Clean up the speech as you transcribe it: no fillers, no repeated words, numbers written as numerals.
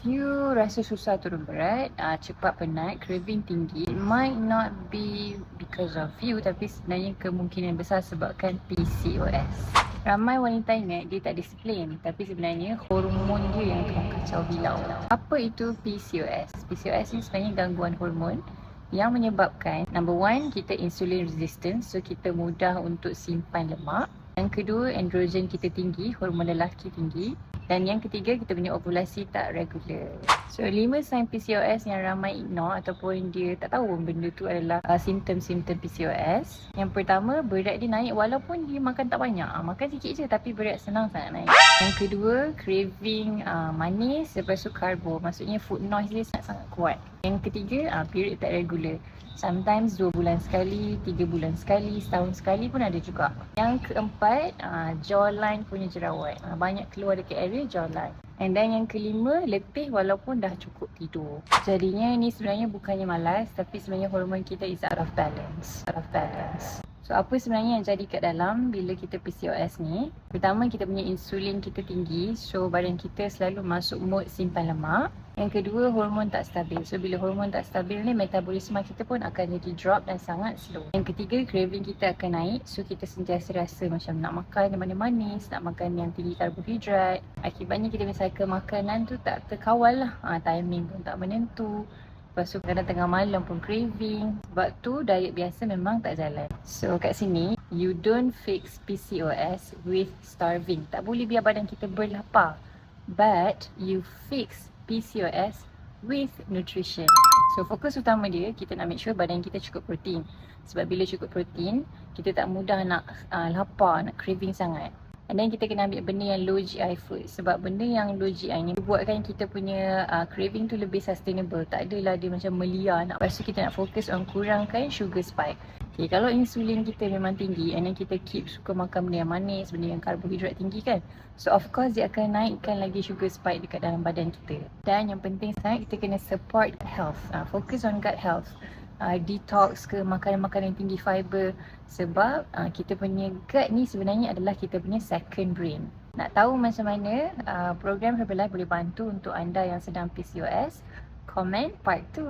you rasa susah turun berat, cepat penat, craving tinggi, it might not be because of you, tapi sebenarnya kemungkinan besar sebabkan PCOS. Ramai wanita ingat dia tak disiplin, tapi sebenarnya hormon dia yang tengah kacau bilau. Apa itu PCOS? PCOS ni sebenarnya gangguan hormon yang menyebabkan number one, kita insulin resistance, so kita mudah untuk simpan lemak. Yang kedua, androgen kita tinggi, hormon lelaki tinggi. Dan yang ketiga, kita punya ovulasi tak regular. So 5 sign PCOS yang ramai ignore ataupun dia tak tahu benda tu adalah simptom-simptom PCOS. Yang pertama, berat dia naik walaupun dia makan tak banyak. Makan sikit je tapi berat senang sangat naik. Yang kedua, craving manis lepas tu karbo. Maksudnya food noise dia sangat-sangat kuat. Yang ketiga, period tak regular. Sometimes 2 bulan sekali, 3 bulan sekali, setahun sekali pun ada juga. Yang keempat, jawline punya jerawat. Banyak keluar dekat area jawline. And then yang kelima, letih walaupun dah cukup tidur. Jadinya ni sebenarnya bukannya malas, tapi sebenarnya hormon kita is out of balance. So apa sebenarnya yang jadi kat dalam bila kita PCOS ni? Pertama, kita punya insulin kita tinggi, so badan kita selalu masuk mode simpan lemak. Yang kedua, hormon tak stabil. So bila hormon tak stabil ni, metabolisme kita pun akan jadi drop dan sangat slow. Yang ketiga, craving kita akan naik. So kita sentiasa rasa macam nak makan yang manis-manis, nak makan yang tinggi karbohidrat. Akibatnya kita punya cycle makanan tu tak terkawal lah. Timing pun tak menentu. Lepas tu kadang tengah malam pun craving. Sebab tu diet biasa memang tak jalan. So kat sini, you don't fix PCOS with starving. Tak boleh biar badan kita berlapar. But you fix PCOS with nutrition. So fokus utama dia, kita nak make sure badan kita cukup protein. Sebab bila cukup protein, kita tak mudah nak lapar, nak craving sangat. And then kita kena ambil benda yang low GI food. Sebab benda yang low GI ni buatkan kita punya craving tu lebih sustainable. Tak adalah dia macam melia. Lepas tu kita nak fokus on kurangkan sugar spike. Okay, kalau insulin kita memang tinggi and then kita keep suka makan benda yang manis, benda yang karbohidrat tinggi kan. So of course dia akan naikkan lagi sugar spike dekat dalam badan kita. Dan yang penting sangat kita kena support health. Focus on gut health. Detox ke makanan-makanan yang tinggi fiber. Sebab kita punya gut ni sebenarnya adalah kita punya second brain. Nak tahu macam mana program Herbalife boleh bantu untuk anda yang sedang PCOS? Comment part 2.